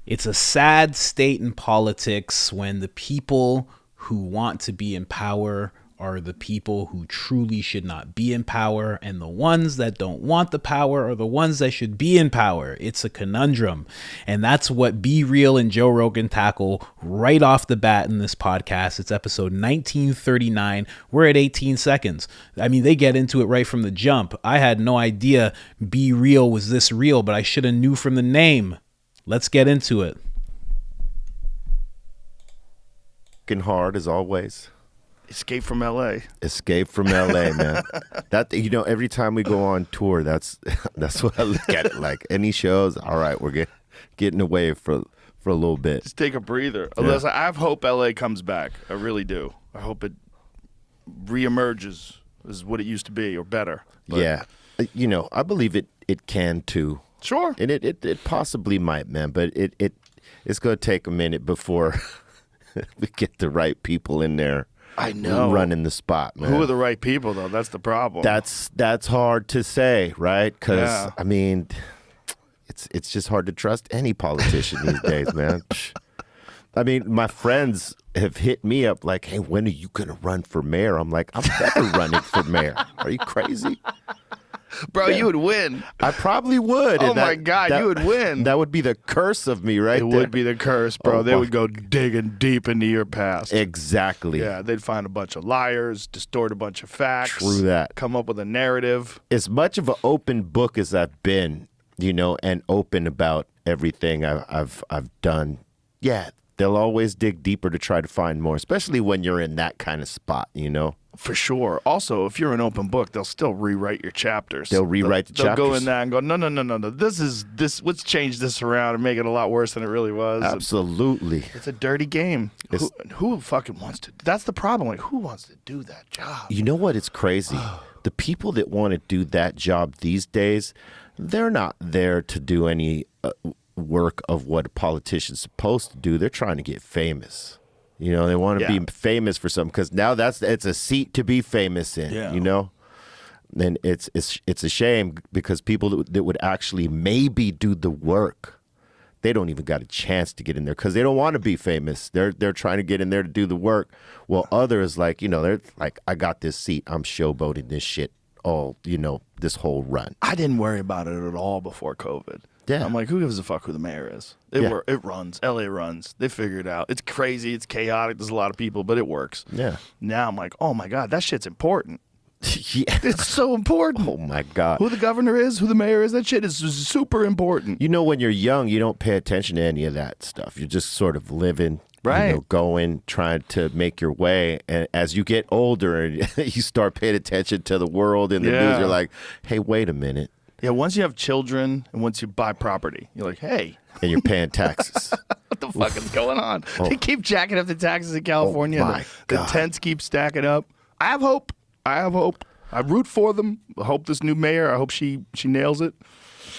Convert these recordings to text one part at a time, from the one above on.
It's a sad state in politics when the people who want to be in power are the people who truly should not be in power, and the ones that don't want the power are the ones that should be in power. It's a conundrum, and that's what Be Real and Joe Rogan tackle right off the bat in this podcast. It's episode 1939. We're at 18 seconds. I mean, they get into it right from the jump. I had no idea Be Real was this real, but I should have knew from the name. Let's get into it. Working hard as always. Escape from LA. Escape from LA, man. That, you know, every time we go on tour, that's what I look at it like. Any shows, all right, we're getting away for a little bit. Just take a breather. Yeah. Unless I hope LA comes back. I really do. I hope it reemerges as what it used to be or better. But, yeah. You know, I believe it can too. Sure. And it possibly might, man, but it's going to take a minute before we get the right people in there. I know. Running the spot, man. Who are the right people, though? That's the problem. That's hard to say, right? Because, yeah. I mean, it's just hard to trust any politician these days, man. I mean, my friends have hit me up like, hey, when are you going to run for mayor? I'm like, I'm never running for mayor. Are you crazy? Bro, you would win. I probably would. Oh, my God, you would win. That would be the curse of me, right? It would be the curse, bro. They would go digging deep into your past. Exactly. Yeah, they'd find a bunch of liars, distort a bunch of facts. True that. Come up with a narrative. As much of an open book as I've been, you know, and open about everything I've done, yeah, they'll always dig deeper to try to find more, especially when you're in that kind of spot, you know? For sure. Also, if you're an open book, they'll still rewrite your chapters. They'll rewrite the chapters. They'll go in there and go, no. Let's change this around and make it a lot worse than it really was. Absolutely. It's a dirty game. Who fucking wants to? That's the problem. Like, who wants to do that job? You know what? It's crazy. The people that want to do that job these days, they're not there to do any work of what a politician's supposed to do. They're trying to get famous. You know, they want to be famous for something because now it's a seat to be famous in, you know? And it's a shame because people that would actually maybe do the work, they don't even got a chance to get in there because they don't want to be famous. They're trying to get in there to do the work. Well, others, like, you know, they're like, I got this seat. I'm showboating this shit all, you know, this whole run. I didn't worry about it at all before COVID. Yeah. I'm like, who gives a fuck who the mayor is? It runs. LA runs. They figure it out. It's crazy. It's chaotic. There's a lot of people, but it works. Yeah. Now I'm like, oh, my God, that shit's important. Yeah. It's so important. Oh, my God. Who the governor is, who the mayor is, that shit is super important. You know, when you're young, you don't pay attention to any of that stuff. You're just sort of living, right? You know, going, trying to make your way. And as you get older and you start paying attention to the world and the news, you're like, hey, wait a minute. Yeah, once you have children and once you buy property, you're like, hey. And you're paying taxes. What the fuck is going on? They keep jacking up the taxes in California. Oh, my the God. tents keep stacking up. I have hope. I root for them. I hope this new mayor, I hope she nails it.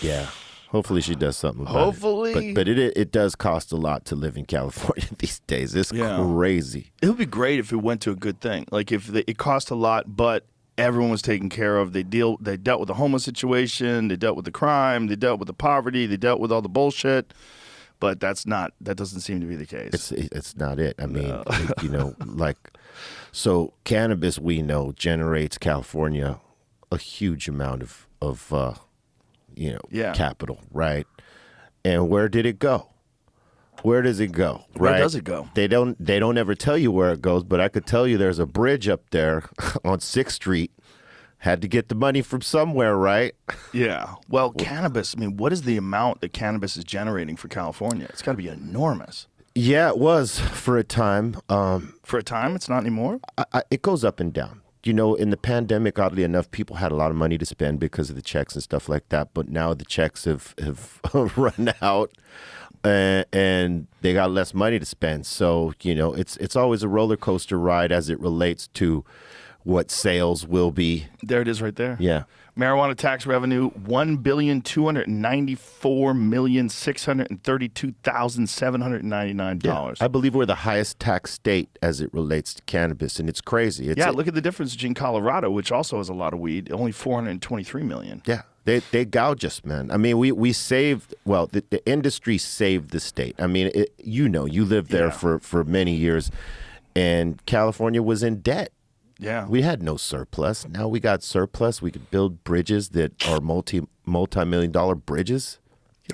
Yeah. Hopefully she does something about Hopefully. it. But it does cost a lot to live in California these days. It's crazy. It would be great if it went to a good thing. Like if it cost a lot, but everyone was taken care of. They dealt with the homeless situation. They dealt with the crime. They dealt with the poverty. They dealt with all the bullshit. But that doesn't seem to be the case. It's not it. I mean, you know, like, so cannabis, we know, generates California a huge amount of capital, right? And where did it go? Where does it go? Right? Where does it go? They don't ever tell you where it goes, but I could tell you there's a bridge up there on 6th Street. Had to get the money from somewhere, right? Yeah. Well, cannabis, I mean, what is the amount that cannabis is generating for California? It's got to be enormous. Yeah, it was for a time. For a time? It's not anymore? It goes up and down. You know, in the pandemic, oddly enough, people had a lot of money to spend because of the checks and stuff like that. But now the checks have run out. And they got less money to spend. So, you know, it's always a roller coaster ride as it relates to what sales will be. There it is right there. Yeah. Marijuana tax revenue, $1,294,632,799. Yeah. I believe we're the highest tax state as it relates to cannabis, and it's crazy. Look at the difference between Colorado, which also has a lot of weed, only $423 million. Yeah. They gouge us, man. I mean, we saved, well, the industry saved the state. I mean, you lived there for many years, and California was in debt. Yeah. We had no surplus. Now we got surplus. We could build bridges that are multi-million-dollar bridges.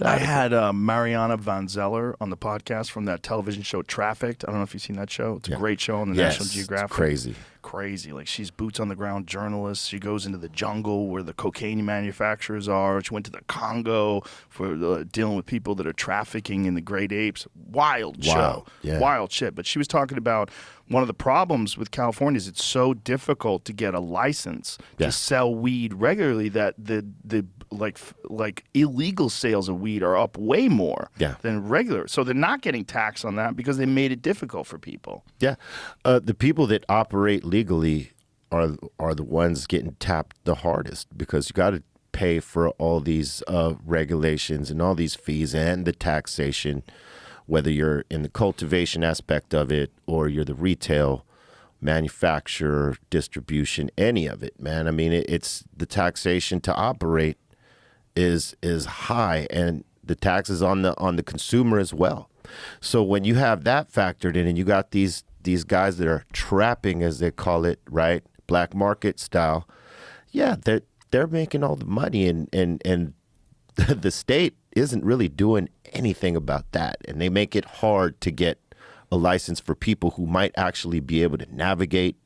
I had Mariana Van Zeller on the podcast from that television show Trafficked. I don't know if you've seen that show. It's a great show on the National Geographic. It's Crazy. Like, she's boots on the ground journalist. She goes into the jungle where the cocaine manufacturers are. She went to the Congo for dealing with people that are trafficking in the great apes. Wild show. Yeah. Wild shit. But she was talking about one of the problems with California is it's so difficult to get a license to sell weed regularly that the like illegal sales of weed are up way more than regular. So they're not getting taxed on that because they made it difficult for people. Yeah. The people that operate legally are the ones getting tapped the hardest, because you got to pay for all these regulations and all these fees and the taxation, whether you're in the cultivation aspect of it or you're the retail, manufacturer, distribution, any of it, man. I mean, it's the taxation to operate is high, and the taxes on the consumer as well. So when you have that factored in, and you got these guys that are trapping, as they call it, right, black market style, they're making all the money, and the state isn't really doing anything about that, and they make it hard to get a license for people who might actually be able to navigate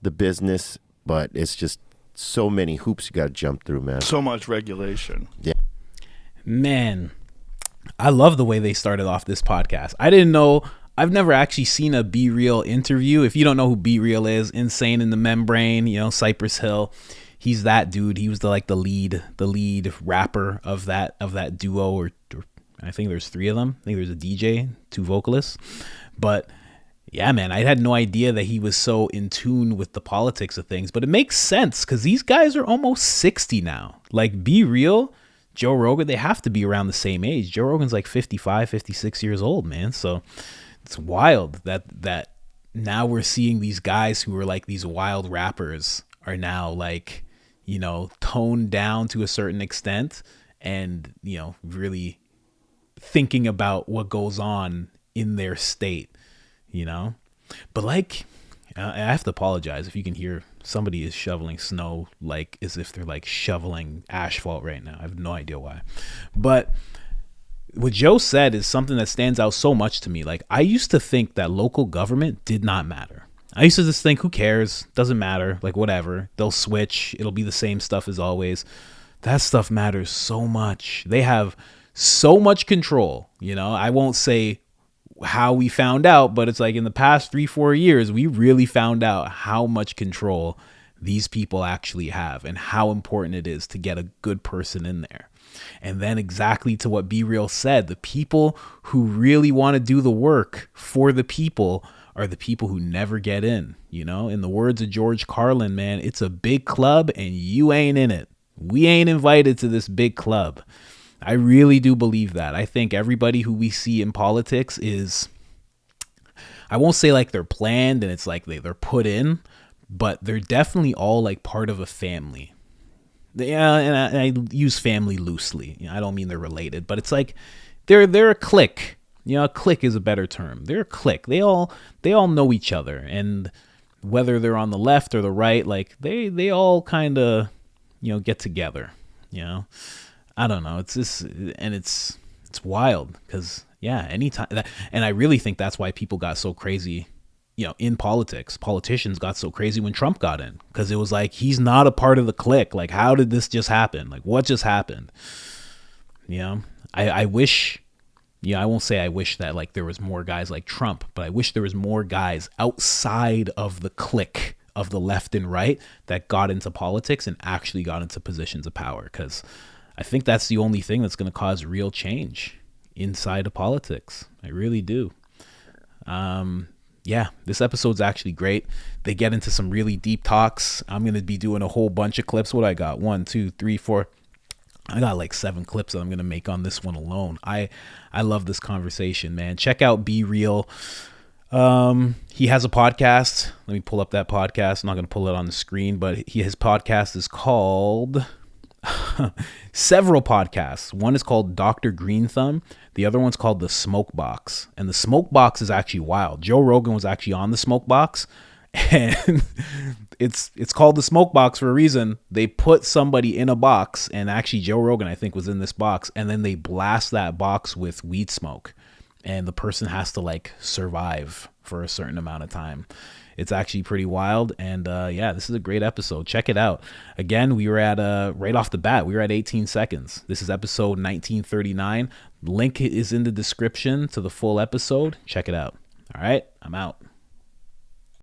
the business, but it's just so many hoops you got to jump through, man. So much regulation. Yeah. Man, I love the way they started off this podcast. I didn't know. I've never actually seen a Be Real interview. If you don't know who Be Real is, Insane in the Membrane, Cypress Hill. He's that dude. He was the lead rapper of that duo, or I think there's 3 of them. I think there's a DJ, 2 vocalists. But yeah, man, I had no idea that he was so in tune with the politics of things. But it makes sense, because these guys are almost 60 now. Like, Be Real, Joe Rogan, they have to be around the same age. Joe Rogan's like 55, 56 years old, man. So it's wild that now we're seeing these guys who are like these wild rappers are now like, toned down to a certain extent, and, really thinking about what goes on in their state, But like, I have to apologize if you can hear somebody is shoveling snow, like as if they're like shoveling asphalt right now. I have no idea why. But what Joe said is something that stands out so much to me. Like, I used to think that local government did not matter. I used to just think, who cares? Doesn't matter. Like, whatever. They'll switch. It'll be the same stuff as always. That stuff matters so much. They have so much control. I won't say how we found out, but it's like in the past 3-4 years, we really found out how much control these people actually have and how important it is to get a good person in there. And then exactly to what Be Real said, the people who really want to do the work for the people are the people who never get in. In the words of George Carlin, man, it's a big club and you ain't in it. We ain't invited to this big club. I really do believe that. I think everybody who we see in politics is, I won't say like they're planned and it's like they're put in, but they're definitely all like part of a family. Yeah, and I use family loosely. I don't mean they're related, but it's like they're a clique. A clique is a better term. They're a clique. They all know each other, and whether they're on the left or the right, like they all kind of get together. I don't know. It's just, and it's wild, because anytime that, and I really think that's why people got so crazy, in politics. Politicians got so crazy when Trump got in, because it was like, he's not a part of the clique. Like, how did this just happen? Like, what just happened? I wish, I won't say I wish that like there was more guys like Trump, but I wish there was more guys outside of the clique of the left and right that got into politics and actually got into positions of power, because I think that's the only thing that's going to cause real change inside of politics. I really do. This episode's actually great. They get into some really deep talks. I'm going to be doing a whole bunch of clips. What I got? 1, 2, 3, 4. I got like 7 clips that I'm going to make on this one alone. I love this conversation, man. Check out Be Real. He has a podcast. Let me pull up that podcast. I'm not going to pull it on the screen, but his podcast is called several podcasts. One is called Dr. Green Thumb. The other one's called The Smoke Box. And The Smoke Box is actually wild. Joe Rogan was actually on The Smoke Box. And it's called The Smoke Box for a reason. They put somebody in a box, and actually Joe Rogan, I think, was in this box, and then they blast that box with weed smoke, and the person has to like survive for a certain amount of time. It's actually pretty wild. And yeah, this is a great episode. Check it out. Again, we were at right off the bat, we were at 18 seconds. This is episode 1939. Link is in the description to the full episode. Check it out. All right, I'm out.